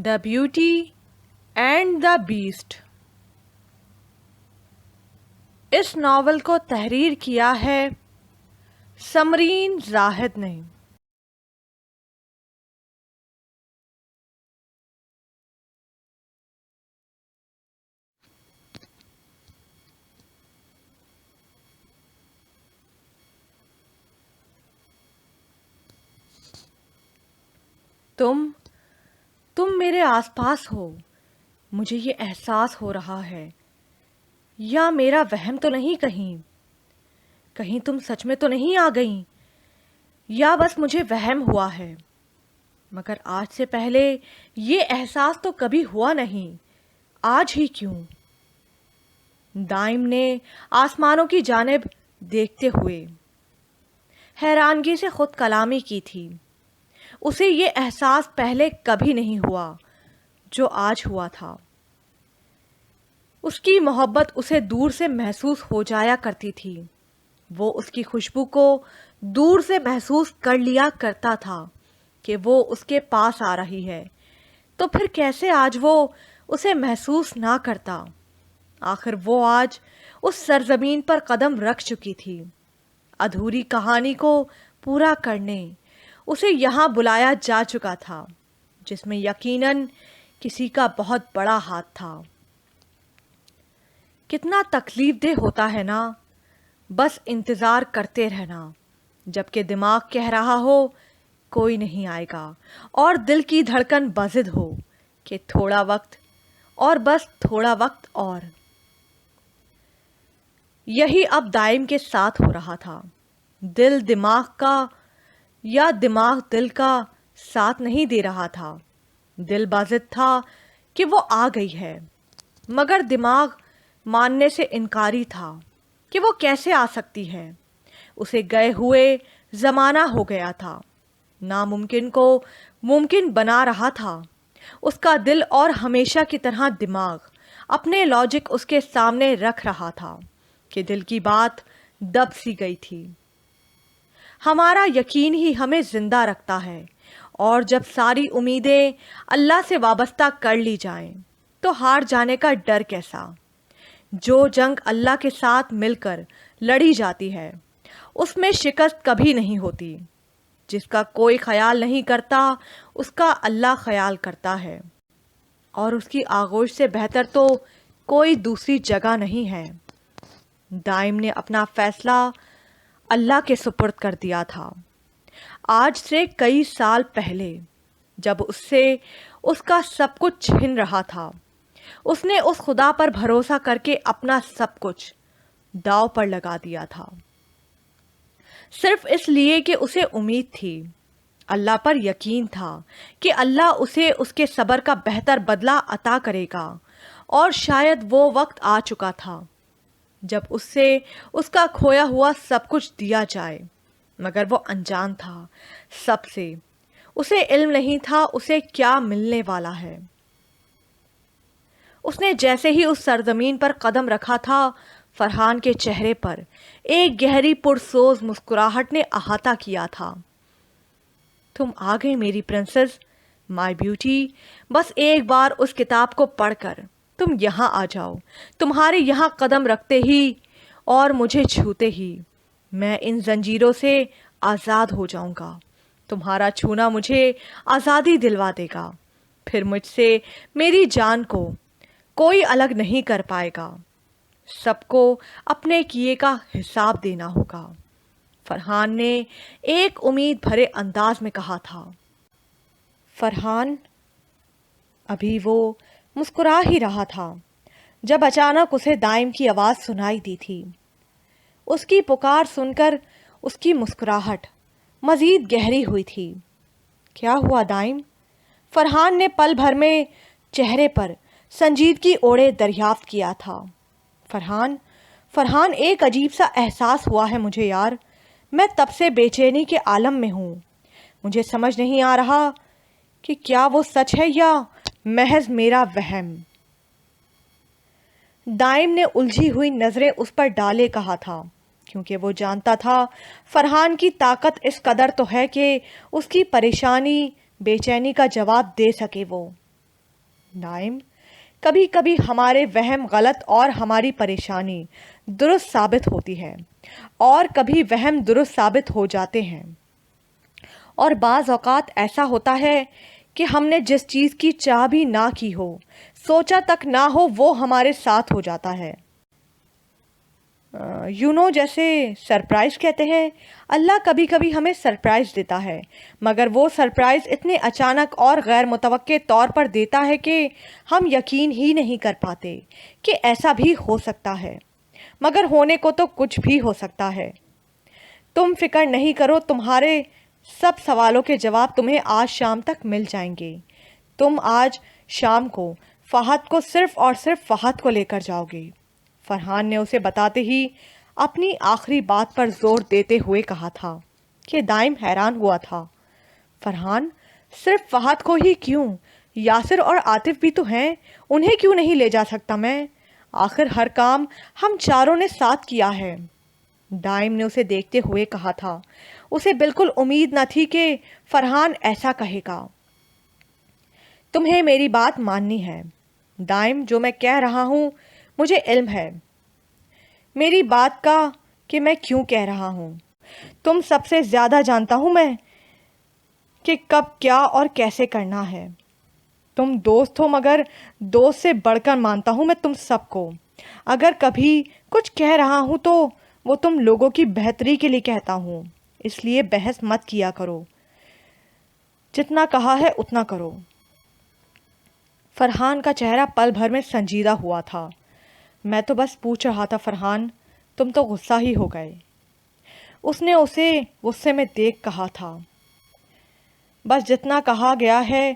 The beauty and the best. اس novel کو تحریر کیا ہے سمرین زاہد نے. تم میرے آس پاس ہو. مجھے یہ احساس ہو رہا ہے. یا میرا وہم تو نہیں کہیں تم سچ میں تو نہیں آ گئیں، یا بس مجھے وہم ہوا ہے. مگر آج سے پہلے یہ احساس تو کبھی ہوا نہیں. آج ہی کیوں؟ دائم نے آسمانوں کی جانب دیکھتے ہوئے حیرانگی سے خود کلامی کی تھی. اسے یہ احساس پہلے کبھی نہیں ہوا جو آج ہوا تھا. اس کی محبت اسے دور سے محسوس ہو جایا کرتی تھی. وہ اس کی خوشبو کو دور سے محسوس کر لیا کرتا تھا کہ وہ اس کے پاس آ رہی ہے. تو پھر کیسے آج وہ اسے محسوس نہ کرتا؟ آخر وہ آج اس سرزمین پر قدم رکھ چکی تھی. ادھوری کہانی کو پورا کرنے اسے یہاں بلایا جا چکا تھا، جس میں یقیناً کسی کا بہت بڑا ہاتھ تھا. کتنا تکلیف دہ ہوتا ہے نا بس انتظار کرتے رہنا، جبکہ دماغ کہہ رہا ہو کوئی نہیں آئے گا، اور دل کی دھڑکن بضد ہو کہ تھوڑا وقت اور بس تھوڑا وقت اور. یہی اب دائم کے ساتھ ہو رہا تھا. دل دماغ کا یا دماغ دل کا ساتھ نہیں دے رہا تھا. دل بضد تھا کہ وہ آ گئی ہے، مگر دماغ ماننے سے انکاری تھا کہ وہ کیسے آ سکتی ہے. اسے گئے ہوئے زمانہ ہو گیا تھا، ناممکن کو ممکن بنا رہا تھا. اس کا دل اور ہمیشہ کی طرح دماغ اپنے لاجک اس کے سامنے رکھ رہا تھا کہ دل کی بات دب سی گئی تھی. ہمارا یقین ہی ہمیں زندہ رکھتا ہے، اور جب ساری امیدیں اللہ سے وابستہ کر لی جائیں تو ہار جانے کا ڈر کیسا؟ جو جنگ اللہ کے ساتھ مل کر لڑی جاتی ہے اس میں شکست کبھی نہیں ہوتی. جس کا کوئی خیال نہیں کرتا اس کا اللہ خیال کرتا ہے، اور اس کی آغوش سے بہتر تو کوئی دوسری جگہ نہیں ہے. دائم نے اپنا فیصلہ اللہ کے سپرد کر دیا تھا. آج سے کئی سال پہلے جب اس سے اس کا سب کچھ چھن رہا تھا، اس نے اس خدا پر بھروسہ کر کے اپنا سب کچھ داؤ پر لگا دیا تھا، صرف اس لیے کہ اسے امید تھی، اللہ پر یقین تھا کہ اللہ اسے اس کے صبر کا بہتر بدلہ عطا کرے گا. اور شاید وہ وقت آ چکا تھا جب اس سے اس کا کھویا ہوا سب کچھ دیا جائے. مگر وہ انجان تھا سب سے. اسے علم نہیں تھا اسے کیا ملنے والا ہے. اس نے جیسے ہی اس سرزمین پر قدم رکھا تھا، فرحان کے چہرے پر ایک گہری پرسوز مسکراہٹ نے احاطہ کیا تھا. تم آ گئی میری پرنسس، مائی بیوٹی. بس ایک بار اس کتاب کو پڑھ کر تم یہاں آ جاؤ. تمہارے یہاں قدم رکھتے ہی اور مجھے چھوتے ہی میں ان زنجیروں سے آزاد ہو جاؤں گا. تمہارا چھونا مجھے آزادی دلوا دے گا. پھر مجھ سے میری جان کو کوئی الگ نہیں کر پائے گا. سب کو اپنے کیے کا حساب دینا ہوگا. فرحان نے ایک امید بھرے انداز میں کہا تھا. فرحان ابھی وہ مسکرا ہی رہا تھا جب اچانک اسے دائم کی آواز سنائی دی تھی. اس کی پکار سن کر اس کی مسکراہٹ مزید گہری ہوئی تھی. کیا ہوا دائم؟ فرحان نے پل بھر میں چہرے پر سنجیدگی اوڑے دریافت کیا تھا. فرحان ایک عجیب سا احساس ہوا ہے مجھے یار. میں تب سے بے چینی کے عالم میں ہوں. مجھے سمجھ نہیں آ رہا کہ کیا وہ سچ ہے یا محض میرا وہم. دائم نے الجھی ہوئی نظریں اس پر ڈالے کہا تھا، کیونکہ وہ جانتا تھا فرحان کی طاقت اس قدر تو ہے کہ اس کی پریشانی بے چینی کا جواب دے سکے. وہ نائم، کبھی کبھی ہمارے وہم غلط اور ہماری پریشانی درست ثابت ہوتی ہے، اور کبھی وہم درست ثابت ہو جاتے ہیں، اور بعض اوقات ایسا ہوتا ہے کہ ہم نے جس چیز کی چاہ بھی نہ کی ہو، سوچا تک نہ ہو، وہ ہمارے ساتھ ہو جاتا ہے۔ جیسے سرپرائز کہتے ہیں، اللہ کبھی کبھی ہمیں سرپرائز دیتا ہے، مگر وہ سرپرائز اتنے اچانک اور غیر متوقع طور پر دیتا ہے کہ ہم یقین ہی نہیں کر پاتے کہ ایسا بھی ہو سکتا ہے، مگر ہونے کو تو کچھ بھی ہو سکتا ہے۔ تم فکر نہیں کرو، تمہارے سب سوالوں کے جواب تمہیں آج شام تک مل جائیں گے۔ تم آج شام کو فہد کو صرف اور صرف فہد کو لے کر جاؤ گے۔ فرحان نے اسے بتاتے ہی اپنی آخری بات پر زور دیتے ہوئے کہا تھا کہ دائم حیران ہوا تھا۔ فرحان، صرف فہد کو ہی کیوں؟ یاسر اور عاطف بھی تو ہیں، انہیں کیوں نہیں لے جا سکتا میں؟ آخر ہر کام ہم چاروں نے ساتھ کیا ہے۔ دائم نے اسے دیکھتے ہوئے کہا تھا۔ اسے بالکل امید نہ تھی کہ فرحان ایسا کہے گا۔ تمہیں میری بات ماننی ہے دائم، جو میں کہہ رہا ہوں مجھے علم ہے میری بات کا کہ میں کیوں کہہ رہا ہوں۔ تم سب سے زیادہ جانتا ہوں میں کہ کب کیا اور کیسے کرنا ہے۔ تم دوست ہو، مگر دوست سے بڑھ کر مانتا ہوں میں تم سب کو۔ اگر کبھی کچھ کہہ رہا ہوں تو وہ تم لوگوں کی بہتری کے لیے کہتا ہوں، اس لیے بحث مت کیا کرو، جتنا کہا ہے اتنا کرو۔ فرحان کا چہرہ پل بھر میں سنجیدہ ہوا تھا۔ میں تو بس پوچھ رہا تھا فرحان، تم تو غصہ ہی ہو گئے۔ اس نے اسے غصے میں دیکھ کہا تھا، بس جتنا کہا گیا ہے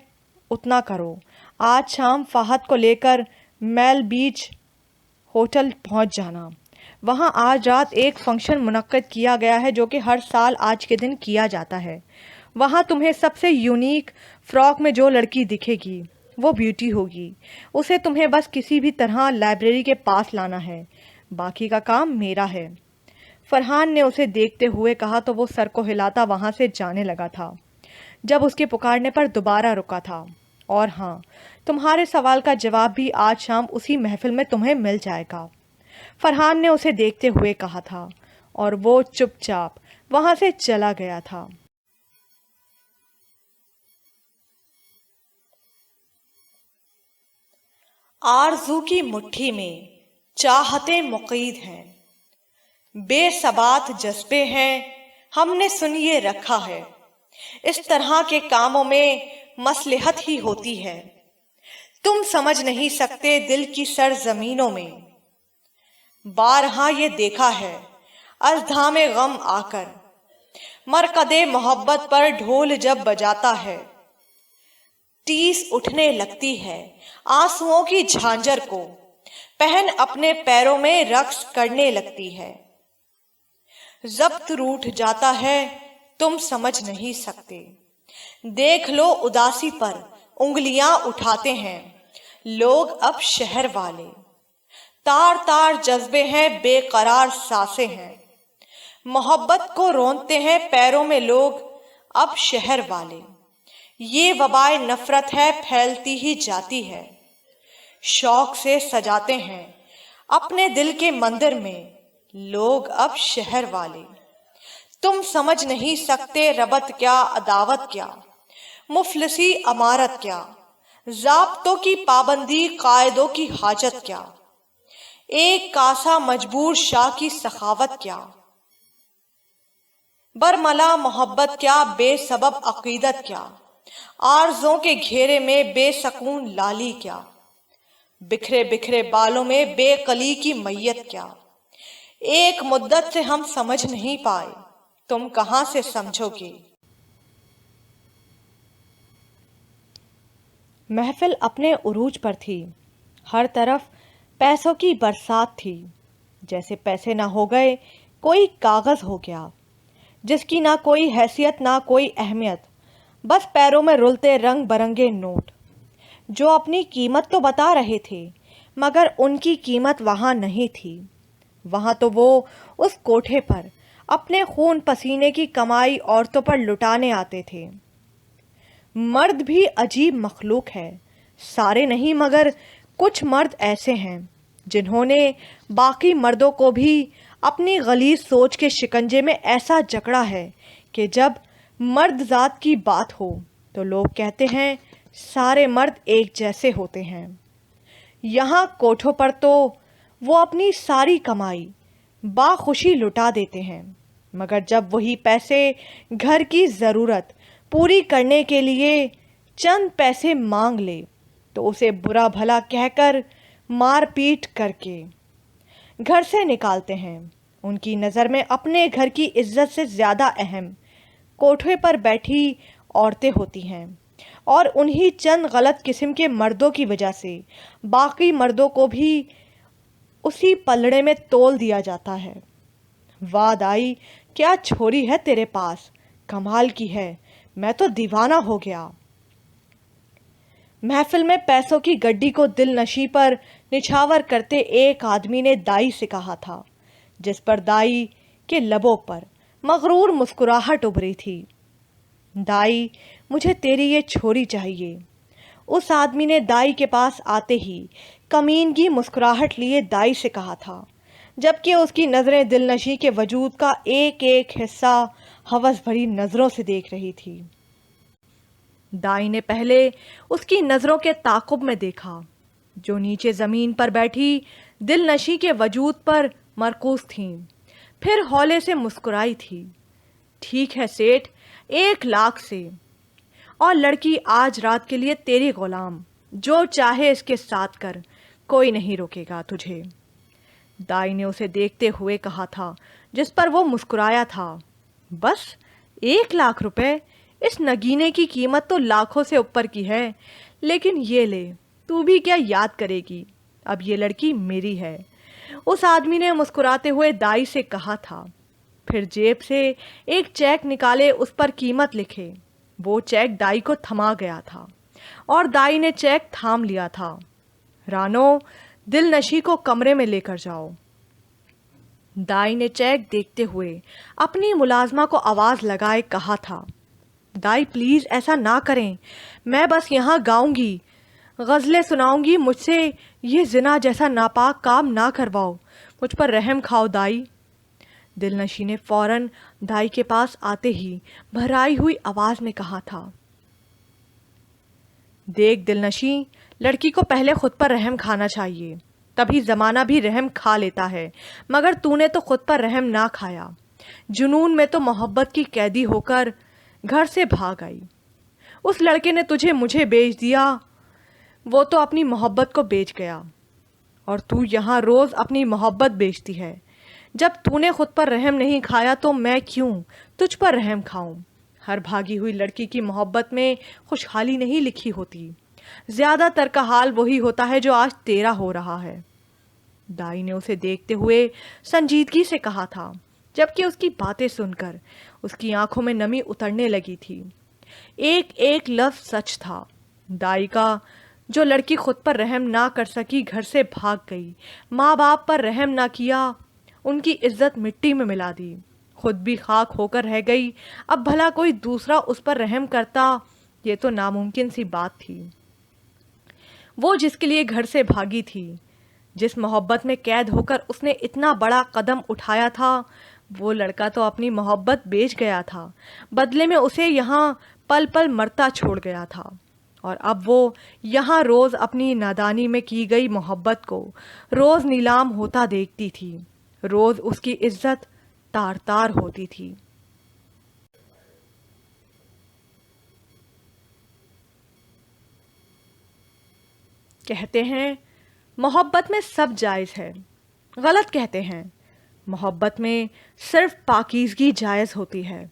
اتنا کرو۔ آج شام فہد کو لے کر میل بیچ ہوٹل پہنچ جانا۔ وہاں آج رات ایک فنکشن منعقد کیا گیا ہے جو کہ ہر سال آج کے دن کیا جاتا ہے۔ وہاں تمہیں سب سے یونیک فراک میں جو لڑکی دکھے گی وہ بیوٹی ہوگی۔ اسے تمہیں بس کسی بھی طرح لائبریری کے پاس لانا ہے، باقی کا کام میرا ہے۔ فرحان نے اسے دیکھتے ہوئے کہا تو وہ سر کو ہلاتا وہاں سے جانے لگا تھا جب اس کے پکارنے پر دوبارہ رکا تھا۔ اور ہاں، تمہارے سوال کا جواب بھی آج شام اسی محفل میں تمہیں مل جائے گا، فرحان نے اسے دیکھتے ہوئے کہا تھا، اور وہ چپ چاپ وہاں سے چلا گیا تھا۔ آرزو کی مٹھی میں چاہتیں مقید ہیں، بے ثبات جذبے ہیں، ہم نے سنیے رکھا ہے، اس طرح کے کاموں میں مصلحت ہی ہوتی ہے، تم سمجھ نہیں سکتے دل کی سرزمینوں میں، بارہا یہ دیکھا ہے اژدھام غم آ کر، مرقد محبت پر ڈھول جب بجاتا ہے، ٹیس اٹھنے لگتی ہے آنسوؤں کی جھانجر کو، پہن اپنے پیروں میں رقص کرنے لگتی ہے، ضبط روٹھ جاتا ہے تم سمجھ نہیں سکتے، دیکھ لو اداسی پر انگلیاں اٹھاتے ہیں لوگ اب شہر والے، تار تار جذبے ہیں بے قرار سانسیں ہیں، محبت کو رونتے ہیں پیروں میں لوگ اب شہر والے، یہ وبائے نفرت ہے پھیلتی ہی جاتی ہے، شوق سے سجاتے ہیں اپنے دل کے مندر میں لوگ اب شہر والے، تم سمجھ نہیں سکتے ربط کیا عداوت کیا، مفلسی امارت کیا، ضابطوں کی پابندی قائدوں کی حاجت کیا، ایک کاسا مجبور شاہ کی سخاوت کیا، برملا محبت کیا، بے سبب عقیدت کیا، آرزوں کے گھیرے میں بے سکون لالی کیا، بکھرے بکھرے بالوں میں بے قلی کی میت کیا، ایک مدت سے ہم سمجھ نہیں پائے، تم کہاں سے سمجھو گے۔ محفل اپنے عروج پر تھی، ہر طرف پیسوں کی برسات تھی، جیسے پیسے نہ ہو گئے کوئی کاغذ ہو گیا، جس کی نہ کوئی حیثیت نہ کوئی اہمیت، بس پیروں میں رلتے رنگ برنگے نوٹ، جو اپنی قیمت تو بتا رہے تھے مگر ان کی قیمت وہاں نہیں تھی۔ وہاں تو وہ اس کوٹھے پر اپنے خون پسینے کی کمائی عورتوں پر لٹانے آتے تھے۔ مرد بھی عجیب مخلوق ہے، سارے نہیں مگر کچھ مرد ایسے ہیں جنہوں نے باقی مردوں کو بھی اپنی غلیظ سوچ کے شکنجے میں ایسا جکڑا ہے کہ جب مرد ذات کی بات ہو تو لوگ کہتے ہیں سارے مرد ایک جیسے ہوتے ہیں۔ یہاں کوٹھوں پر تو وہ اپنی ساری کمائی باخوشی لٹا دیتے ہیں، مگر جب وہی پیسے گھر کی ضرورت پوری کرنے کے لیے چند پیسے مانگ لے تو اسے برا بھلا کہہ کر مار پیٹ کر کے گھر سے نکالتے ہیں۔ ان کی نظر میں اپنے گھر کی عزت سے زیادہ اہم کوٹھے پر بیٹھی عورتیں ہوتی ہیں، اور انہی چند غلط قسم کے مردوں کی وجہ سے باقی مردوں کو بھی اسی پلڑے میں تول دیا جاتا ہے۔ واہ دائی، کیا چھوری ہے تیرے پاس، کمال کی ہے، میں تو دیوانہ ہو گیا۔ محفل میں پیسوں کی گڈی کو دل نشی پر نچھاور کرتے ایک آدمی نے دائی سے کہا تھا، جس پر دائی کے لبوں پر مغرور مسکراہٹ ابھری تھی۔ دائی، مجھے تیری یہ چھوری چاہیے۔ اس آدمی نے دائی کے پاس آتے ہی کمینگی مسکراہٹ لیے دائی سے کہا تھا، جبکہ اس کی نظریں دل نشی کے وجود کا ایک ایک حصہ ہوس بھری نظروں سے دیکھ رہی تھی۔ دائی نے پہلے اس کی نظروں کے تعاقب میں دیکھا جو نیچے زمین پر بیٹھی دل نشی کے وجود پر مرکوز تھیں، پھر ہولے سے مسکرائی تھی۔ ٹھیک ہے سیٹھ، 1,00,000 سے، اور لڑکی آج رات کے لیے تیری غلام، جو چاہے اس کے ساتھ کر، کوئی نہیں روکے گا تجھے۔ دائی نے اسے دیکھتے ہوئے کہا تھا جس پر وہ مسکرایا تھا، بس 1,00,000 روپے؟ اس نگینے کی قیمت تو لاکھوں سے اوپر کی ہے، لیکن یہ لے، تو بھی کیا یاد کرے گی، اب یہ لڑکی میری ہے۔ اس آدمی نے مسکراتے ہوئے دائی سے کہا تھا، پھر جیب سے ایک چیک نکالے، اس پر قیمت لکھے۔ وہ چیک دائی کو تھما گیا تھا اور دائی نے چیک تھام لیا تھا۔ رانو، دل نشی کو کمرے میں لے کر جاؤ۔ دائی نے چیک دیکھتے ہوئے اپنی ملازمہ کو آواز لگائے کہا تھا، دائی پلیز ایسا نہ کریں، میں بس یہاں گاؤں گی، غزلیں سناؤں گی، مجھ سے یہ زنا جیسا ناپاک کام نہ کرواؤ، مجھ پر رحم کھاؤ دائی۔ دل نشی نے فوراً دائی کے پاس آتے ہی بھرائی ہوئی آواز میں کہا تھا، دیکھ دل نشی، لڑکی کو پہلے خود پر رحم کھانا چاہیے، تبھی زمانہ بھی رحم کھا لیتا ہے، مگر تو نے تو خود پر رحم نہ کھایا، جنون میں تو محبت کی قیدی ہو کر گھر سے بھاگ آئی۔ اس لڑکے نے تجھے مجھے بیچ دیا، وہ تو اپنی محبت کو بیچ گیا، اور تو یہاں روز اپنی محبت بیچتی ہے۔ جب تو نے خود پر رحم نہیں کھایا تو میں کیوں تجھ پر رحم کھاؤں؟ ہر بھاگی ہوئی لڑکی کی محبت میں خوشحالی نہیں لکھی ہوتی، زیادہ تر کا حال وہی ہوتا ہے جو آج تیرا ہو رہا ہے۔ دائی نے اسے دیکھتے ہوئے سنجیدگی سے کہا تھا، جبکہ اس کی باتیں سن کر اس کی آنکھوں میں نمی اترنے لگی تھی۔ ایک ایک لفظ سچ تھا۔ دائی کا جو لڑکی خود پر رحم نہ کر سکی گھر سے بھاگ گئی، ماں باپ پر رحم نہ کیا، ان کی عزت مٹی میں ملا دی، خود بھی خاک ہو کر رہ گئی، اب بھلا کوئی دوسرا اس پر رحم کرتا؟ یہ تو ناممکن سی بات تھی۔ وہ جس کے لیے گھر سے بھاگی تھی، جس محبت میں قید ہو کر اس نے اتنا بڑا قدم اٹھایا تھا، وہ لڑکا تو اپنی محبت بیچ گیا تھا، بدلے میں اسے یہاں پل پل مرتا چھوڑ گیا تھا، اور اب وہ یہاں روز اپنی نادانی میں کی گئی محبت کو روز نیلام ہوتا دیکھتی تھی، روز اس کی عزت تار تار ہوتی تھی۔ کہتے ہیں محبت میں سب جائز ہے، غلط کہتے ہیں، محبت میں صرف پاکیزگی جائز ہوتی ہے۔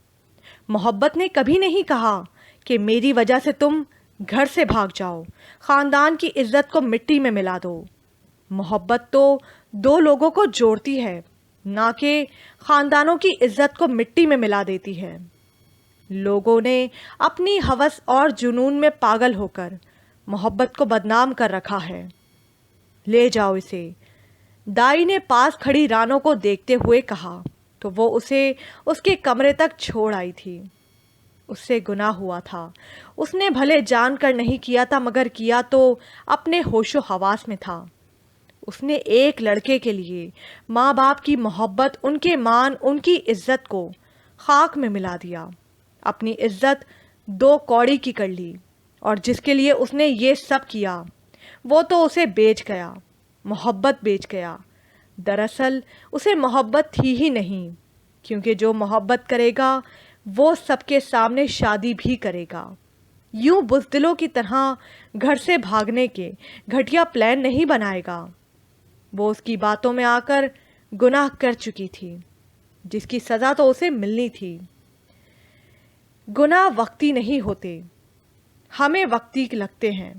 محبت نے کبھی نہیں کہا کہ میری وجہ سے تم گھر سے بھاگ جاؤ، خاندان کی عزت کو مٹی میں ملا دو۔ محبت تو دو لوگوں کو جوڑتی ہے، نہ کہ خاندانوں کی عزت کو مٹی میں ملا دیتی ہے۔ لوگوں نے اپنی ہوس اور جنون میں پاگل ہو کر محبت کو بدنام کر رکھا ہے۔ لے جاؤ اسے، دائی نے پاس کھڑی رانو کو دیکھتے ہوئے کہا تو وہ اسے اس کے کمرے تک چھوڑ آئی تھی۔ اس سے گناہ ہوا تھا. اس نے بھلے جان کر نہیں کیا تھا مگر کیا تو اپنے ہوش و حواس میں تھا. اس نے ایک لڑکے کے لیے ماں باپ کی محبت، ان کے مان، ان کی عزت کو خاک میں ملا دیا. اپنی عزت 2 کوڑی کی کر لی. اور جس کے لیے اس نے یہ سب کیا وہ تو اسے بیچ گیا، محبت بیچ گیا. دراصل اسے محبت تھی ہی نہیں، کیونکہ جو محبت کرے گا وہ سب کے سامنے شادی بھی کرے گا. یوں بزدلوں کی طرح گھر سے بھاگنے کے گھٹیا پلان نہیں بنائے گا. وہ اس کی باتوں میں آ کر گناہ کر چکی تھی، جس کی سزا تو اسے ملنی تھی. گناہ وقتی نہیں ہوتے، ہمیں وقتی لگتے ہیں،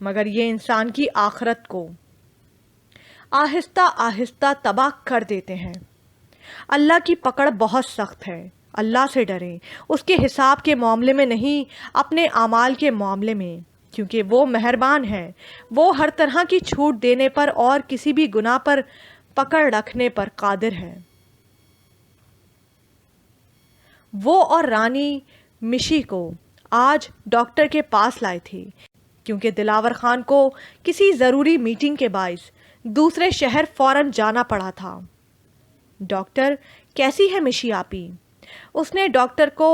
مگر یہ انسان کی آخرت کو آہستہ آہستہ تباہ کر دیتے ہیں. اللہ کی پکڑ بہت سخت ہے. اللہ سے ڈریں، اس کے حساب کے معاملے میں نہیں، اپنے اعمال کے معاملے میں، کیونکہ وہ مہربان ہے. وہ ہر طرح کی چھوٹ دینے پر اور کسی بھی گناہ پر پکڑ رکھنے پر قادر ہے. وہ اور رانی مشی کو آج ڈاکٹر کے پاس لائے تھے، کیونکہ دلاور خان کو کسی ضروری میٹنگ کے باعث دوسرے شہر فوراً جانا پڑا تھا. ڈاکٹر کیسی ہے مشی آپی؟ اس نے ڈاکٹر کو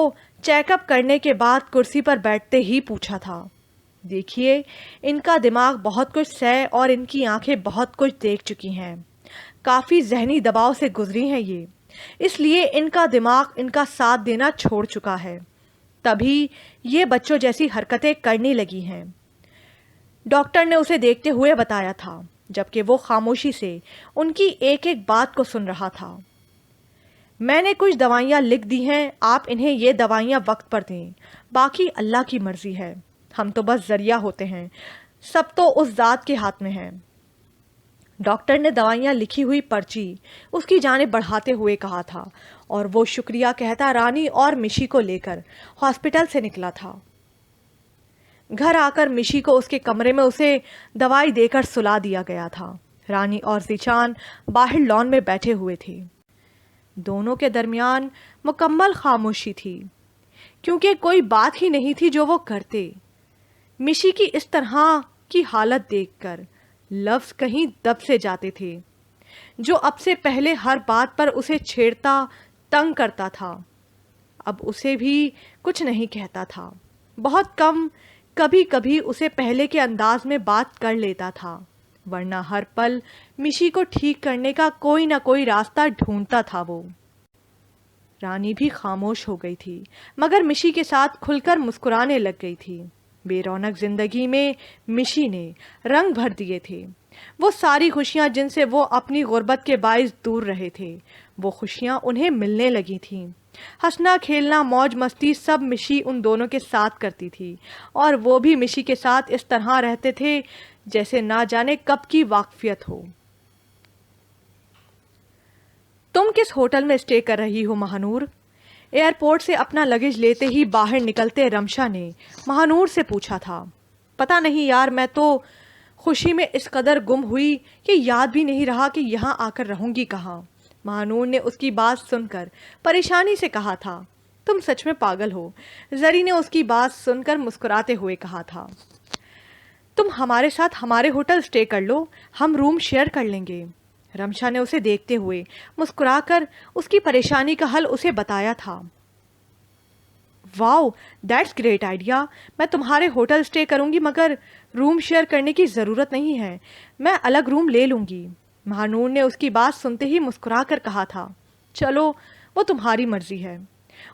چیک اپ کرنے کے بعد کرسی پر بیٹھتے ہی پوچھا تھا. دیکھیے، ان کا دماغ بہت کچھ سہ اور ان کی آنکھیں بہت کچھ دیکھ چکی ہیں. کافی ذہنی دباؤ سے گزری ہیں یہ، اس لیے ان کا دماغ ان کا ساتھ دینا چھوڑ چکا ہے، تبھی یہ بچوں جیسی حرکتیں کرنے لگی ہیں. ڈاکٹر نے اسے دیکھتے ہوئے بتایا تھا، جبکہ وہ خاموشی سے ان کی ایک ایک بات کو سن رہا تھا. میں نے کچھ دوائیاں لکھ دی ہیں، آپ انہیں یہ دوائیاں وقت پر دیں، باقی اللہ کی مرضی ہے. ہم تو بس ذریعہ ہوتے ہیں، سب تو اس ذات کے ہاتھ میں ہے. ڈاکٹر نے دوائیاں لکھی ہوئی پرچی اس کی جانب بڑھاتے ہوئے کہا تھا، اور وہ شکریہ کہتا رانی اور مشی کو لے کر ہاسپٹل سے نکلا تھا. گھر آ کر مشی کو اس کے کمرے میں اسے دوائی دے کر سلا دیا گیا تھا. رانی اور ذیشان باہر لان میں بیٹھے ہوئے تھے. دونوں کے درمیان مکمل خاموشی تھی، کیونکہ کوئی بات ہی نہیں تھی جو وہ کرتے. مشی کی اس طرح کی حالت دیکھ کر لفظ کہیں دب سے جاتے تھے. جو اب سے پہلے ہر بات پر اسے چھیڑتا، تنگ کرتا تھا، اب اسے بھی کچھ نہیں کہتا تھا. بہت کم، کبھی کبھی اسے پہلے کے انداز میں بات کر لیتا تھا، ورنہ ہر پل مشی کو ٹھیک کرنے کا کوئی نہ کوئی راستہ ڈھونڈتا تھا. وہ رانی بھی خاموش ہو گئی تھی، مگر مشی کے ساتھ کھل کر مسکرانے لگ گئی تھی. بے رونق زندگی میں مشی نے رنگ بھر دیے تھے. وہ ساری خوشیاں جن سے وہ اپنی غربت کے باعث دور رہے تھے، وہ خوشیاں انہیں ملنے لگی تھیں. ہنسنا، کھیلنا، موج مستی سب مشی ان دونوں کے ساتھ کرتی تھی، اور وہ بھی مشی کے ساتھ اس طرح رہتے تھے جیسے نہ جانے کب کی واقفیت ہو. تم کس ہوٹل میں اسٹے کر رہی ہو مہانور؟ ایئرپورٹ سے اپنا لگیج لیتے ہی باہر نکلتے رمشا نے مہانور سے پوچھا تھا. پتہ نہیں یار، میں تو خوشی میں اس قدر گم ہوئی کہ یاد بھی نہیں رہا کہ یہاں آ کر رہوں گی کہاں. مہانور نے اس کی بات سن کر پریشانی سے کہا تھا. تم سچ میں پاگل ہو. زری نے اس کی بات سن کر مسکراتے ہوئے کہا تھا. تم ہمارے ساتھ ہمارے ہوٹل اسٹے کر لو، ہم روم شیئر کر لیں گے. رمشا نے اسے دیکھتے ہوئے مسکرا کر اس کی پریشانی کا حل اسے بتایا تھا. واو، دیٹس گریٹ آئیڈیا. میں تمہارے ہوٹل اسٹے کروں گی، مگر روم شیئر کرنے کی ضرورت نہیں ہے، میں الگ روم لے لوں گی. مہانور نے اس کی بات سنتے ہی مسکرا کر کہا تھا. چلو، وہ تمہاری مرضی ہے.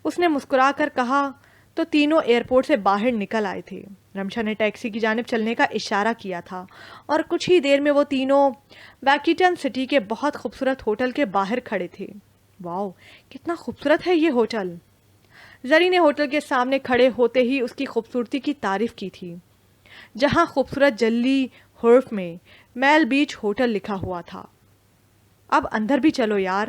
اس نے مسکرا کر کہا تو تینوں ایئرپورٹ سے باہر نکل آئے تھے. رمشا نے ٹیکسی کی جانب چلنے کا اشارہ کیا تھا، اور کچھ ہی دیر میں وہ تینوں ویکیٹن سٹی کے بہت خوبصورت ہوٹل کے باہر کھڑے تھے. واو، کتنا خوبصورت ہے یہ ہوٹل. زری نے ہوٹل کے سامنے کھڑے ہوتے ہی اس کی خوبصورتی کی تعریف کی تھی، جہاں خوبصورت جلی حرف میں میل بیچ ہوٹل لکھا ہوا تھا. اب اندر بھی چلو یار،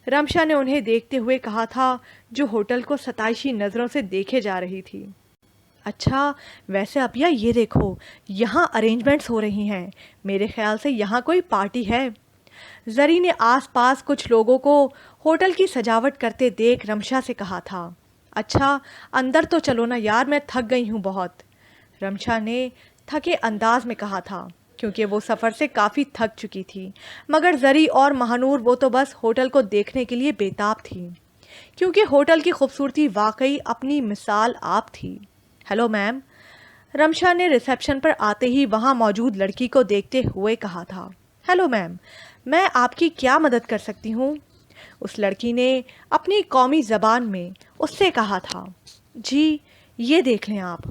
رمشا نے انہیں دیکھتے ہوئے کہا تھا، جو ہوٹل کو ستائشی نظروں سے دیکھے جا رہی تھی. اچھا، ویسے اپیا یہ دیکھو، یہاں ارینجمنٹس ہو رہی ہیں، میرے خیال سے یہاں کوئی پارٹی ہے. زری نے آس پاس کچھ لوگوں کو ہوٹل کی سجاوٹ کرتے دیکھ رمشا سے کہا تھا. اچھا اندر تو چلو نا یار، میں تھک گئی ہوں بہت، رمشا نے تھکے انداز میں کہا تھا، کیونکہ وہ سفر سے کافی تھک چکی تھی۔ مگر زری اور مہانور وہ تو بس ہوٹل کو دیکھنے کے لیے بیتاب تھی، کیونکہ ہوٹل کی خوبصورتی واقعی اپنی مثال آپ تھی۔ ہیلو میم، رمشا نے ریسیپشن پر آتے ہی وہاں موجود لڑکی کو دیکھتے ہوئے کہا تھا۔ ہیلو میم، میں آپ کی کیا مدد کر سکتی ہوں؟ اس لڑکی نے اپنی قومی زبان میں اس سے کہا تھا۔ جی یہ دیکھ لیں آپ،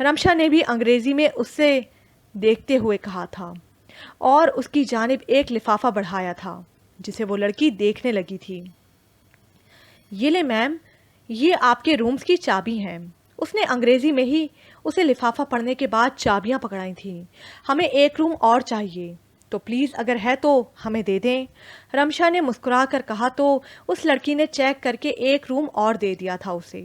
رمشا نے بھی انگریزی میں اس سے دیکھتے ہوئے کہا تھا اور اس کی جانب ایک لفافہ بڑھایا تھا جسے وہ لڑکی دیکھنے لگی تھی۔ یہ لے میم، یہ آپ کے رومز کی چابی ہیں۔ اس نے انگریزی میں ہی اسے لفافہ پڑھنے کے بعد چابیاں پکڑائی تھیں۔ ہمیں ایک روم اور چاہیے تو پلیز اگر ہے تو ہمیں دے دیں، رمشا نے مسکرا کر کہا تو اس لڑکی نے چیک کر کے ایک روم اور دے دیا تھا اسے۔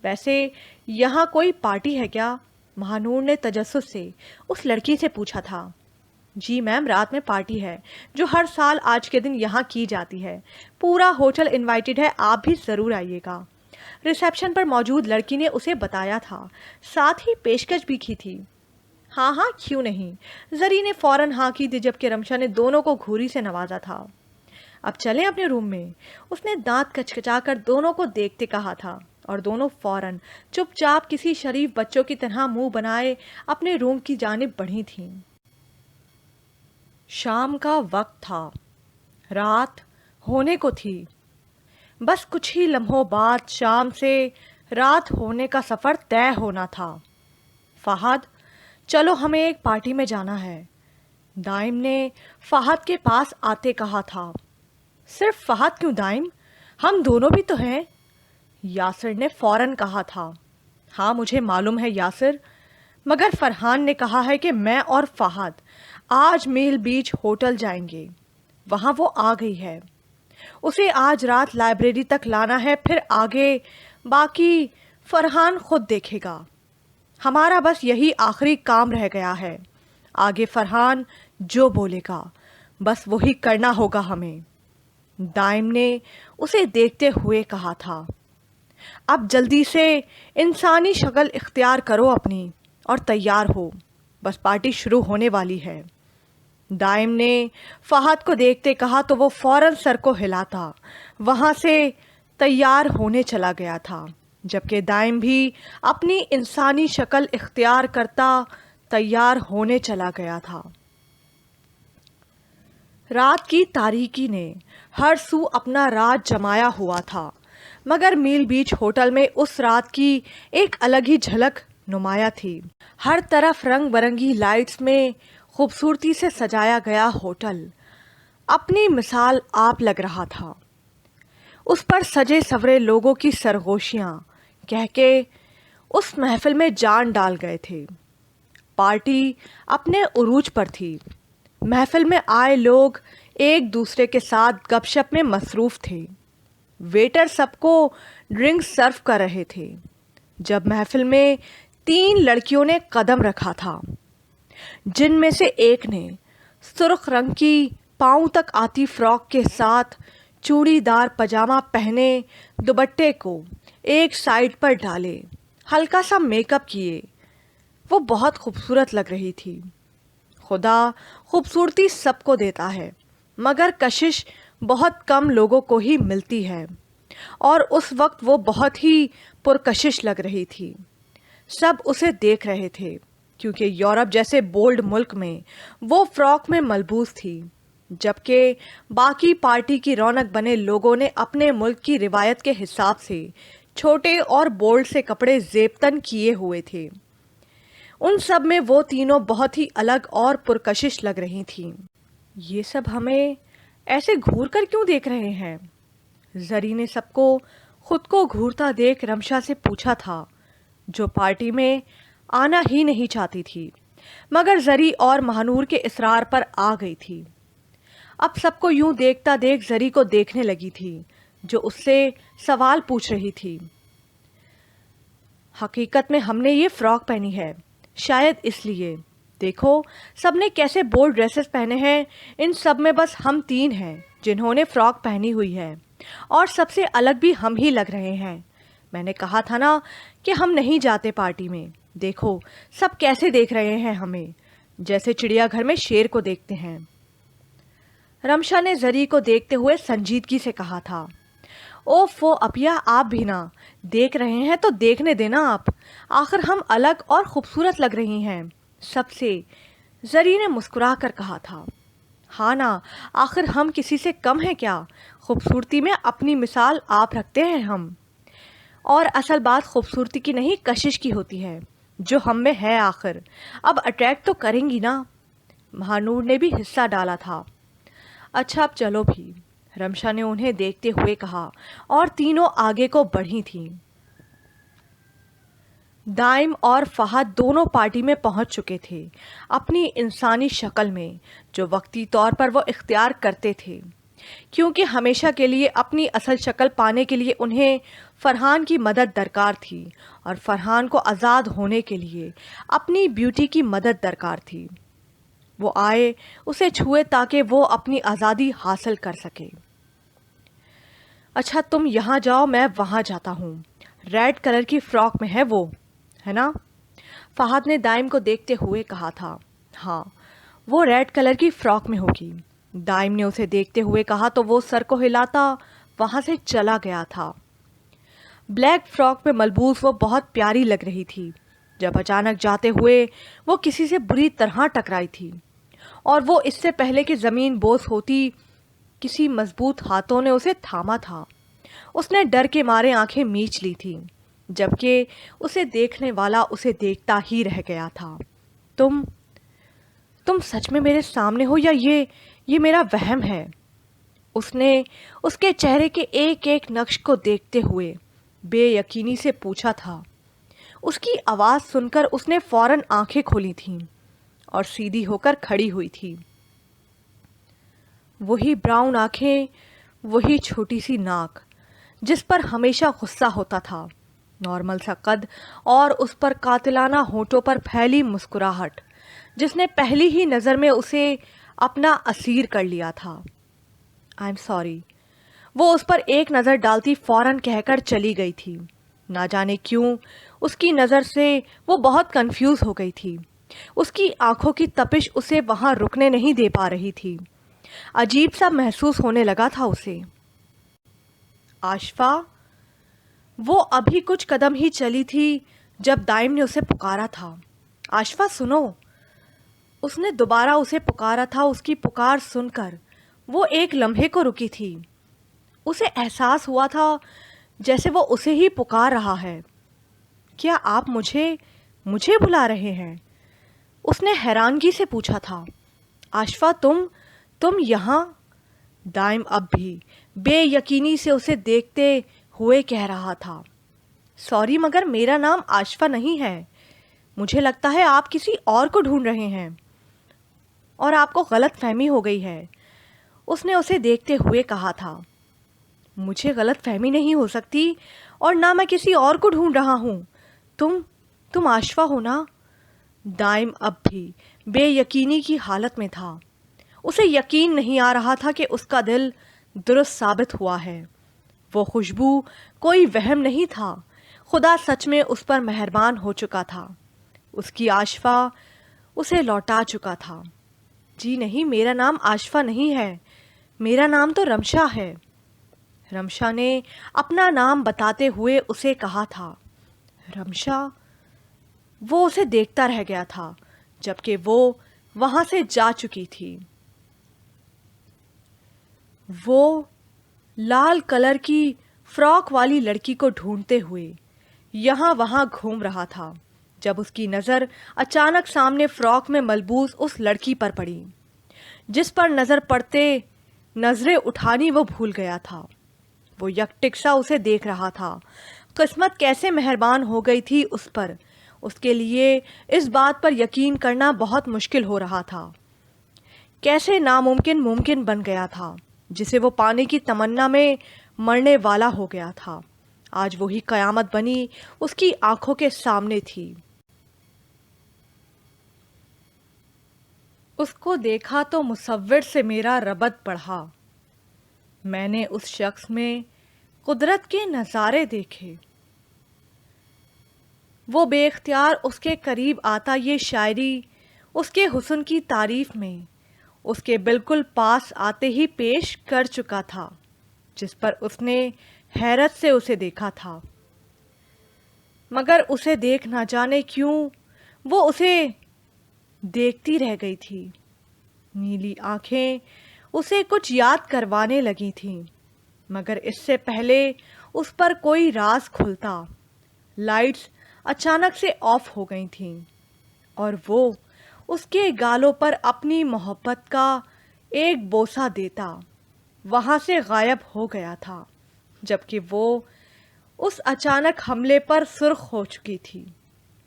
ویسے یہاں کوئی پارٹی ہے کیا؟ مہانور نے تجسس سے اس لڑکی سے پوچھا تھا۔ جی میم، رات میں پارٹی ہے جو ہر سال آج کے دن یہاں کی جاتی ہے، پورا ہوٹل انوائٹڈ ہے، آپ بھی ضرور آئیے گا، ریسیپشن پر موجود لڑکی نے اسے بتایا تھا، ساتھ ہی پیشکش بھی کی تھی۔ ہاں ہاں کیوں نہیں، زری نے فوراً ہاں کی تھی، جبکہ رمشا نے دونوں کو گھوری سے نوازا تھا۔ اب چلیں اپنے روم میں، اس نے دانت کچکچا کر دونوں کو دیکھتے کہا تھا، اور دونوں فوراً چپ چاپ کسی شریف بچوں کی طرح منہ بنائے اپنے روم کی جانب بڑھی تھیں۔ شام کا وقت تھا، رات ہونے کو تھی، بس کچھ ہی لمحوں بعد شام سے رات ہونے کا سفر طے ہونا تھا۔ فہد، چلو ہمیں ایک پارٹی میں جانا ہے، دائم نے فہد کے پاس آتے کہا تھا۔ صرف فہد کیوں دائم، ہم دونوں بھی تو ہیں، یاسر نے فوراً کہا تھا۔ ہاں مجھے معلوم ہے یاسر، مگر فرحان نے کہا ہے کہ میں اور فہد آج میل بیچ ہوٹل جائیں گے، وہاں وہ آ گئی ہے، اسے آج رات لائبریری تک لانا ہے، پھر آگے باقی فرحان خود دیکھے گا، ہمارا بس یہی آخری کام رہ گیا ہے، آگے فرحان جو بولے گا بس وہی کرنا ہوگا ہمیں، دائم نے اسے دیکھتے ہوئے کہا تھا۔ اب جلدی سے انسانی شکل اختیار کرو اپنی اور تیار ہو، بس پارٹی شروع ہونے والی ہے، دائم نے فہد کو دیکھتے کہا تو وہ فوراً سر کو ہلاتا وہاں سے تیار ہونے چلا گیا تھا، جبکہ دائم بھی اپنی انسانی شکل اختیار کرتا تیار ہونے چلا گیا تھا۔ رات کی تاریکی نے ہر سو اپنا راج جمایا ہوا تھا، مگر میل بیچ ہوٹل میں اس رات کی ایک الگ ہی جھلک نمایاں تھی۔ ہر طرف رنگ برنگی لائٹس میں خوبصورتی سے سجایا گیا ہوٹل اپنی مثال آپ لگ رہا تھا، اس پر سجے سورے لوگوں کی سرگوشیاں کہہ کے اس محفل میں جان ڈال گئے تھے۔ پارٹی اپنے عروج پر تھی، محفل میں آئے لوگ ایک دوسرے کے ساتھ گپ شپ میں مصروف تھے، ویٹر سب کو ڈرنکس سرو کر رہے تھے، جب محفل میں 3 لڑکیوں نے قدم رکھا تھا، جن میں سے ایک نے سرخ رنگ کی پاؤں تک آتی فراک کے ساتھ چوڑی دار پاجامہ پہنے دوپٹے کو ایک سائڈ پر ڈالے، ہلکا سا میک اپ کیے، وہ بہت خوبصورت لگ رہی تھی۔ خدا خوبصورتی سب کو دیتا ہے، مگر کشش بہت کم لوگوں کو ہی ملتی ہے، اور اس وقت وہ بہت ہی پرکشش لگ رہی تھی۔ سب اسے دیکھ رہے تھے، کیونکہ یورپ جیسے بولڈ ملک میں وہ فراک میں ملبوس تھی، جبکہ باقی پارٹی کی رونق بنے لوگوں نے اپنے ملک کی روایت کے حساب سے چھوٹے اور بولڈ سے کپڑے زیبتن کیے ہوئے تھے۔ ان سب میں وہ تینوں بہت ہی الگ اور پرکشش لگ رہی تھیں۔ یہ سب ہمیں ایسے گھور کر کیوں دیکھ رہے ہیں؟ زری نے سب کو خود کو گھورتا دیکھ رمشا سے پوچھا تھا، جو پارٹی میں آنا ہی نہیں چاہتی تھی، مگر زری اور مہانور کے اصرار پر آ گئی تھی۔ اب سب کو یوں دیکھتا دیکھ زری کو دیکھنے لگی تھی، جو اس سے سوال پوچھ رہی تھی۔ حقیقت میں ہم نے یہ فراک پہنی ہے، شاید اس لیے، دیکھو سب نے کیسے بولڈ ڈریسز پہنے ہیں، ان سب میں بس ہم 3 ہیں جنہوں نے فراک پہنی ہوئی ہے، اور سب سے الگ بھی ہم ہی لگ رہے ہیں، میں نے کہا تھا نا کہ ہم نہیں جاتے پارٹی میں. دیکھو سب کیسے دیکھ رہے ہیں ہمیں, جیسے چڑیا گھر میں شیر کو دیکھتے ہیں. رمشا نے زری کو دیکھتے ہوئے سنجیدگی سے کہا تھا. اوفو اپیا, آپ بھی نہ دیکھ رہے ہیں تو دیکھنے دینا آپ, آخر ہم الگ اور خوبصورت لگ رہی ہیں سب سے. زری نے مسکرا کر کہا تھا. ہاں نا, آخر ہم کسی سے کم ہیں کیا؟ خوبصورتی میں اپنی مثال آپ رکھتے ہیں ہم. اور اصل بات خوبصورتی کی نہیں, کشش کی ہوتی ہے جو ہم میں ہے. آخر اب اٹریکٹ تو کریں گی نا. مہانور نے بھی حصہ ڈالا تھا. اچھا اب چلو بھی, رمشا نے انہیں دیکھتے ہوئے کہا, اور تینوں آگے کو بڑھی تھیں. دائم اور فہد دونوں پارٹی میں پہنچ چکے تھے اپنی انسانی شکل میں, جو وقتی طور پر وہ اختیار کرتے تھے, کیونکہ ہمیشہ کے لیے اپنی اصل شکل پانے کے لیے انہیں فرحان کی مدد درکار تھی, اور فرحان کو آزاد ہونے کے لیے اپنی بیوٹی کی مدد درکار تھی. وہ آئے, اسے چھوئے تاکہ وہ اپنی آزادی حاصل کر سکے. اچھا تم یہاں جاؤ, میں وہاں جاتا ہوں. ریڈ کلر کی فراک میں ہے وہ, ہے نا؟ فہد نے دائم کو دیکھتے ہوئے کہا تھا. ہاں وہ ریڈ کلر کی فراک میں ہوگی. دائم نے اسے دیکھتے ہوئے کہا تو وہ سر کو ہلاتا وہاں سے چلا گیا تھا. بلیک فراک میں ملبوس وہ بہت پیاری لگ رہی تھی جب اچانک جاتے ہوئے وہ کسی سے بری طرح ٹکرائی تھی, اور وہ اس سے پہلے کہ زمین بوس ہوتی کسی مضبوط ہاتھوں نے اسے تھاما تھا. اس نے ڈر کے مارے آنکھیں میچ لی تھی, جبکہ اسے دیکھنے والا اسے دیکھتا ہی رہ گیا تھا. تم سچ میں میرے سامنے ہو یا یہ میرا وہم ہے؟ اس نے اس کے چہرے کے ایک ایک نقش کو دیکھتے ہوئے بے یقینی سے پوچھا تھا. اس کی آواز سن کر اس نے فوراً آنکھیں کھولی تھیں اور سیدھی ہو کر کھڑی ہوئی تھی. وہی براؤن آنکھیں, وہی چھوٹی سی ناک جس پر ہمیشہ غصہ ہوتا تھا, نارمل سا قد, اور اس پر قاتلانہ ہونٹوں پر پھیلی مسکراہٹ جس نے پہلی ہی نظر میں اسے اپنا اسیر کر لیا تھا. I am sorry. وہ اس پر ایک نظر ڈالتی فوراً کہہ کر چلی گئی تھی. نہ جانے کیوں اس کی نظر سے وہ بہت کنفیوز ہو گئی تھی. اس کی آنکھوں کی تپش اسے وہاں رکنے نہیں دے پا رہی تھی. عجیب سا محسوس ہونے لگا تھا اسے. آشفا. وہ ابھی کچھ قدم ہی چلی تھی جب دائم نے اسے پکارا تھا. آشفا سنو. اس نے دوبارہ اسے پکارا تھا. اس کی پکار سن کر وہ ایک لمحے کو رکی تھی. اسے احساس ہوا تھا جیسے وہ اسے ہی پکار رہا ہے. کیا آپ مجھے بلا رہے ہیں؟ اس نے حیرانگی سے پوچھا تھا. آشفا تم یہاں؟ دائم اب بھی بے یقینی سے اسے دیکھتے ہوئے کہہ رہا تھا. سوری مگر میرا نام آشفا نہیں ہے. مجھے لگتا ہے آپ کسی اور کو ڈھونڈ رہے ہیں اور آپ کو غلط فہمی ہو گئی ہے. اس نے اسے دیکھتے ہوئے کہا تھا. مجھے غلط فہمی نہیں ہو سکتی, اور نہ میں کسی اور کو ڈھونڈ رہا ہوں. تم آشفا ہو نا؟ دائم اب بھی بے یقینی کی حالت میں تھا. اسے یقین نہیں آ رہا تھا کہ اس کا دل درست ثابت ہوا ہے. وہ خوشبو کوئی وہم نہیں تھا. خدا سچ میں اس پر مہربان ہو چکا تھا. اس کی آشفا اسے لوٹا چکا تھا. جی نہیں, میرا نام آشفا نہیں ہے. میرا نام تو رمشا ہے. رمشا نے اپنا نام بتاتے ہوئے اسے کہا تھا. رمشا. وہ اسے دیکھتا رہ گیا تھا جبکہ وہ وہاں سے جا چکی تھی. وہ لال کلر کی فراک والی لڑکی کو ڈھونڈتے ہوئے یہاں وہاں گھوم رہا تھا جب اس کی نظر اچانک سامنے فراک میں ملبوس اس لڑکی پر پڑی جس پر نظر پڑتے نظریں اٹھانی وہ بھول گیا تھا. وہ یکٹکسا اسے دیکھ رہا تھا. قسمت کیسے مہربان ہو گئی تھی اس پر. اس کے لیے اس بات پر یقین کرنا بہت مشکل ہو رہا تھا. کیسے ناممکن ممکن بن گیا تھا جسے وہ پانے کی تمنا میں مرنے والا ہو گیا تھا. آج وہی قیامت بنی اس کی آنکھوں کے سامنے تھی. اس کو دیکھا تو مصور سے میرا ربط بڑھا. میں نے اس شخص میں قدرت کے نظارے دیکھے. وہ بے اختیار اس کے قریب آتا یہ شاعری اس کے حسن کی تعریف میں اس کے بالکل پاس آتے ہی پیش کر چکا تھا، جس پر اس نے حیرت سے اسے دیکھا تھا، مگر اسے دیکھ نہ جانے کیوں وہ اسے دیکھتی رہ گئی تھی۔ نیلی آنکھیں اسے کچھ یاد کروانے لگی تھیں، مگر اس سے پہلے اس پر کوئی راز کھلتا، لائٹس اچانک سے آف ہو گئی تھیں اور وہ اس کے گالوں پر اپنی محبت کا ایک بوسہ دیتا وہاں سے غائب ہو گیا تھا، جبکہ وہ اس اچانک حملے پر سرخ ہو چکی تھی،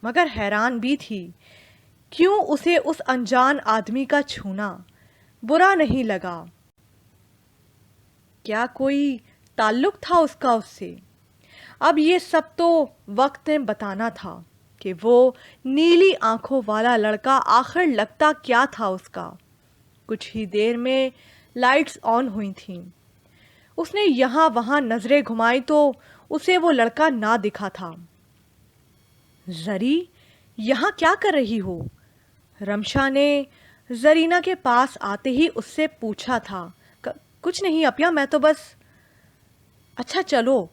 مگر حیران بھی تھی کیوں اسے اس انجان آدمی کا چھونا برا نہیں لگا۔ کیا کوئی تعلق تھا اس کا اس سے؟ اب یہ سب تو وقت نے بتانا تھا کہ وہ نیلی آنکھوں والا لڑکا آخر لگتا کیا تھا اس کا۔ کچھ ہی دیر میں لائٹس آن ہوئی تھیں۔ اس نے یہاں وہاں نظریں گھمائی تو اسے وہ لڑکا نہ دکھا تھا۔ زری، یہاں کیا کر رہی ہو؟ رمشا نے زرینہ کے پاس آتے ہی اس سے پوچھا تھا۔ کچھ نہیں اپیا، میں تو بس… اچھا چلو،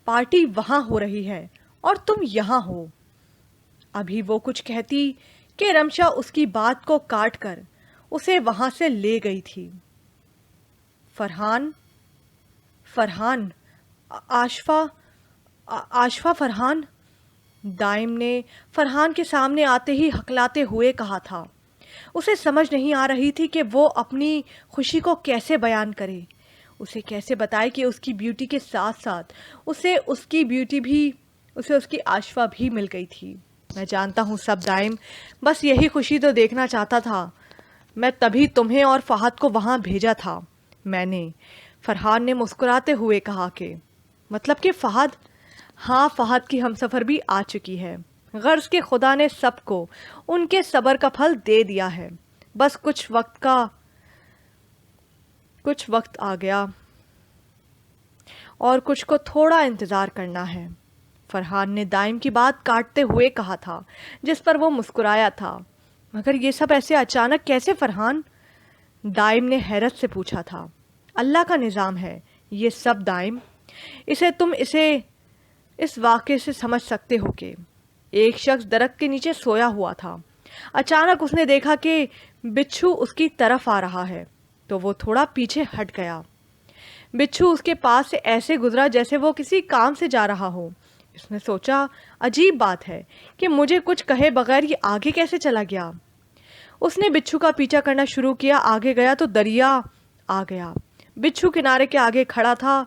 پارٹی وہاں ہو رہی ہے اور تم یہاں ہو۔ ابھی وہ کچھ کہتی کہ رمشا اس کی بات کو کاٹ کر اسے وہاں سے لے گئی تھی۔ فرحان، آشفا فرحان، دائم نے فرحان کے سامنے آتے ہی ہکلاتے ہوئے کہا تھا۔ اسے سمجھ نہیں آ رہی تھی کہ وہ اپنی خوشی کو کیسے بیان کرے، اسے کیسے بتائے کہ اس کی بیوٹی کے ساتھ ساتھ اسے اس کی آشفا بھی مل گئی تھی۔ میں جانتا ہوں سب دائم بس یہی خوشی تو دیکھنا چاہتا تھا، میں تبھی تمہیں اور فہد کو وہاں بھیجا تھا میں نے۔ فرحان نے مسکراتے ہوئے کہا کہ مطلب کہ فہد؟ ہاں، فہد کی ہمسفر بھی آ چکی ہے، غرض کہ خدا نے سب کو ان کے صبر کا پھل دے دیا ہے، بس کچھ وقت آ گیا اور کچھ کو تھوڑا انتظار کرنا ہے۔ فرحان نے دائم کی بات کاٹتے ہوئے کہا تھا، جس پر وہ مسکرایا تھا۔ مگر یہ سب ایسے اچانک کیسے فرحان؟ دائم نے حیرت سے پوچھا تھا۔ اللہ کا نظام ہے یہ سب دائم، تم اسے اس واقعے سے سمجھ سکتے ہو کہ ایک شخص درخت کے نیچے سویا ہوا تھا، اچانک اس نے دیکھا کہ بچھو اس کی طرف آ رہا ہے تو وہ تھوڑا پیچھے ہٹ گیا۔ بچھو اس کے پاس سے ایسے گزرا جیسے وہ کسی کام سے جا رہا ہو۔ اس نے سوچا عجیب بات ہے کہ مجھے کچھ کہے بغیر یہ آگے کیسے چلا گیا۔ اس نے بچھو کا پیچھا کرنا شروع کیا، آگے گیا تو دریا آ گیا۔ بچھو کنارے کے آگے کھڑا تھا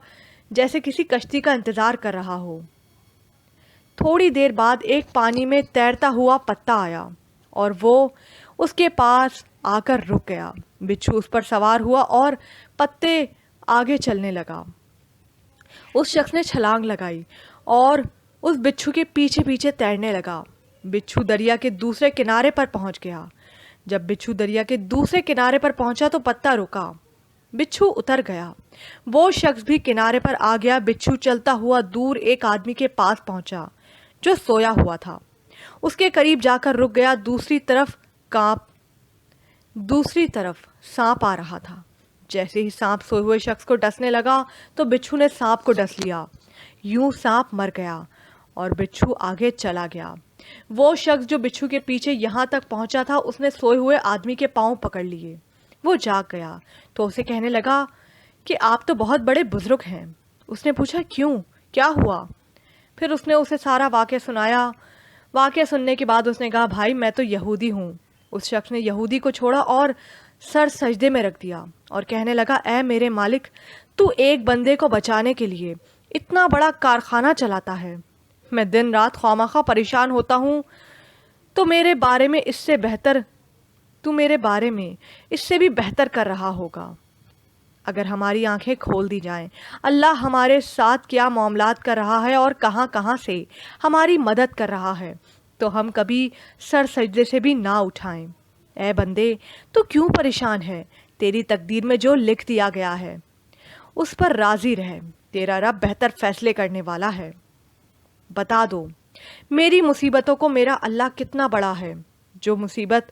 جیسے کسی کشتی کا انتظار کر رہا ہو۔ تھوڑی دیر بعد ایک پانی میں تیرتا ہوا پتا آیا اور وہ اس کے پاس آ کر رک گیا۔ بچھو اس پر سوار ہوا اور پتے آگے چلنے لگا۔ اس شخص نے چھلانگ لگائی اور اس بچھو کے پیچھے پیچھے تیرنے لگا۔ بچھو دریا کے دوسرے کنارے پر پہنچ گیا۔ جب بچھو دریا کے دوسرے کنارے پر پہنچا تو پتا رکا۔ بچھو اتر گیا۔ وہ شخص بھی کنارے پر آ گیا۔ بچھو چلتا ہوا دور ایک آدمی کے پاس پہنچا جو سویا ہوا تھا۔ اس کے قریب جا کر رک گیا۔ دوسری طرف سانپ آ رہا تھا۔ جیسے ہی سانپ سوئے ہوئے شخص کو ڈسنے لگا تو بچھو نے سانپ کو ڈس لیا۔ یوں سانپ مر گیا اور بچھو آگے چلا گیا۔ وہ شخص جو بچھو کے پیچھے یہاں تک پہنچا تھا اس نے سوئے ہوئے آدمی کے پاؤں پکڑ لیے۔ وہ جاگ گیا تو اسے کہنے لگا کہ آپ تو بہت بڑے بزرگ ہیں۔ اس نے پوچھا کیوں، کیا ہوا؟ پھر اس نے اسے سارا واقعہ سنایا۔ واقعہ سننے کے بعد اس نے کہا بھائی میں تو یہودی ہوں۔ اس شخص نے یہودی کو چھوڑا اور سر سجدے میں رکھ دیا اور کہنے لگا اے میرے مالک، تو ایک بندے کو بچانے کے لیے اتنا بڑا کارخانہ چلاتا ہے، میں دن رات خوامخواہ پریشان ہوتا ہوں، تو میرے بارے میں اس سے بھی بہتر کر رہا ہوگا اگر ہماری آنکھیں کھول دی جائیں۔ اللہ ہمارے ساتھ کیا معاملات کر رہا ہے اور کہاں کہاں سے ہماری مدد کر رہا ہے تو ہم کبھی سر سجدے سے بھی نہ اٹھائیں۔ اے بندے تو کیوں پریشان ہے؟ تیری تقدیر میں جو لکھ دیا گیا ہے اس پر راضی رہ، تیرا رب بہتر فیصلے کرنے والا ہے۔ بتا دو میری مصیبتوں کو میرا اللہ کتنا بڑا ہے، جو مصیبت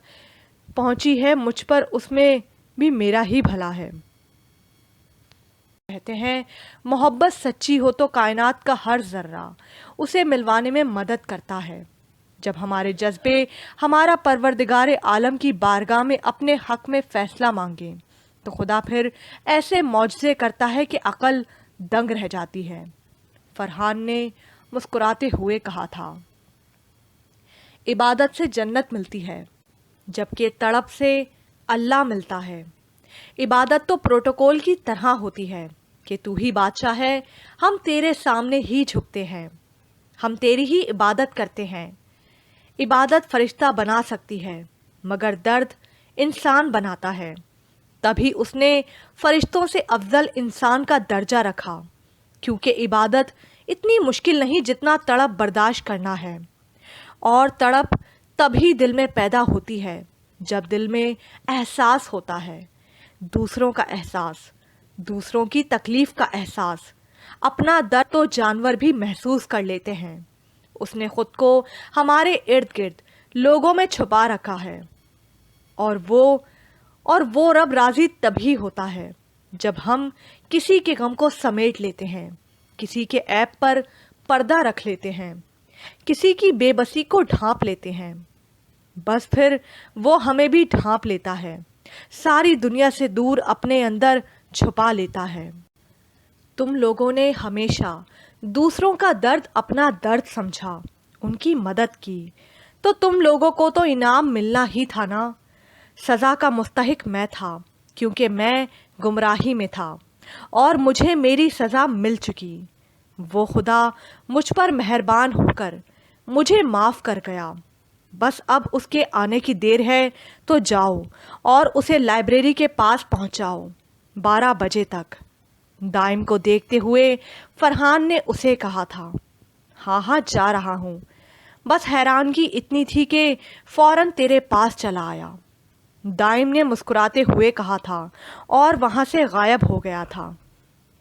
پہنچی ہے مجھ پر اس میں بھی میرا ہی بھلا ہے۔ کہتے ہیں محبت سچی ہو تو کائنات کا ہر ذرہ اسے ملوانے میں مدد کرتا ہے۔ جب ہمارے جذبے ہمارا پروردگار عالم کی بارگاہ میں اپنے حق میں فیصلہ مانگیں تو خدا پھر ایسے معجزے کرتا ہے کہ عقل دنگ رہ جاتی ہے۔ فرحان نے مسکراتے ہوئے کہا تھا، عبادت سے جنت ملتی ہے جبکہ تڑپ سے اللہ ملتا ہے۔ عبادت تو پروٹوکول کی طرح ہوتی ہے کہ تو ہی بادشاہ ہے، ہم تیرے سامنے ہی جھکتے ہیں، ہم تیری ہی عبادت کرتے ہیں۔ عبادت فرشتہ بنا سکتی ہے مگر درد انسان بناتا ہے، تبھی اس نے فرشتوں سے افضل انسان کا درجہ رکھا، کیونکہ عبادت اتنی مشکل نہیں جتنا تڑپ برداشت کرنا ہے، اور تڑپ تبھی دل میں پیدا ہوتی ہے جب دل میں احساس ہوتا ہے، دوسروں کا احساس، دوسروں کی تکلیف کا احساس۔ اپنا درد تو جانور بھی محسوس کر لیتے ہیں۔ اس نے خود کو ہمارے ارد گرد لوگوں میں چھپا رکھا ہے، اور وہ رب راضی تبھی ہوتا ہے جب ہم کسی کے غم کو سمیٹ لیتے ہیں، کسی کے عیب پر پردہ رکھ لیتے ہیں، کسی کی بے بسی کو ڈھانپ لیتے ہیں، بس پھر وہ ہمیں بھی ڈھانپ لیتا ہے، ساری دنیا سے دور اپنے اندر چھپا لیتا ہے۔ تم لوگوں نے ہمیشہ دوسروں کا درد اپنا درد سمجھا، ان کی مدد کی، تو تم لوگوں کو تو انعام ملنا ہی تھا نا۔ سزا کا مستحق میں تھا کیونکہ میں گمراہی میں تھا، اور مجھے میری سزا مل چکی۔ وہ خدا مجھ پر مہربان ہو کر مجھے معاف کر گیا، بس اب اس کے آنے کی دیر ہے، تو جاؤ اور اسے لائبریری کے پاس پہنچاؤ 12 بجے تک۔ دائم کو دیکھتے ہوئے فرحان نے اسے کہا تھا، ہاں ہاں جا رہا ہوں، بس حیرانگی اتنی تھی کہ فوراً تیرے پاس چلا آیا۔ دائم نے مسکراتے ہوئے کہا تھا اور وہاں سے غائب ہو گیا تھا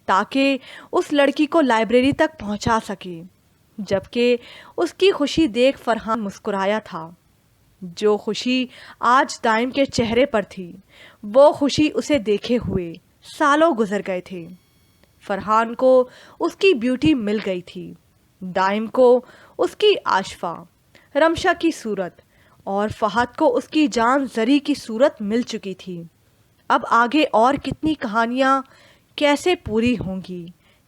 تاکہ اس لڑکی کو لائبریری تک پہنچا سکے، جبکہ اس کی خوشی دیکھ فرحان مسکرایا تھا۔ جو خوشی آج دائم کے چہرے پر تھی، وہ خوشی اسے دیکھے ہوئے سالوں گزر گئے تھے۔ فرحان کو اس کی بیوٹی مل گئی تھی، دائم کو اس کی آشفا رمشا کی صورت، اور فہد کو اس کی جان زری کی صورت مل چکی تھی۔ اب آگے اور کتنی کہانیاں کیسے پوری ہوں گی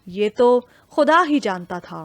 یہ تو خدا ہی جانتا تھا۔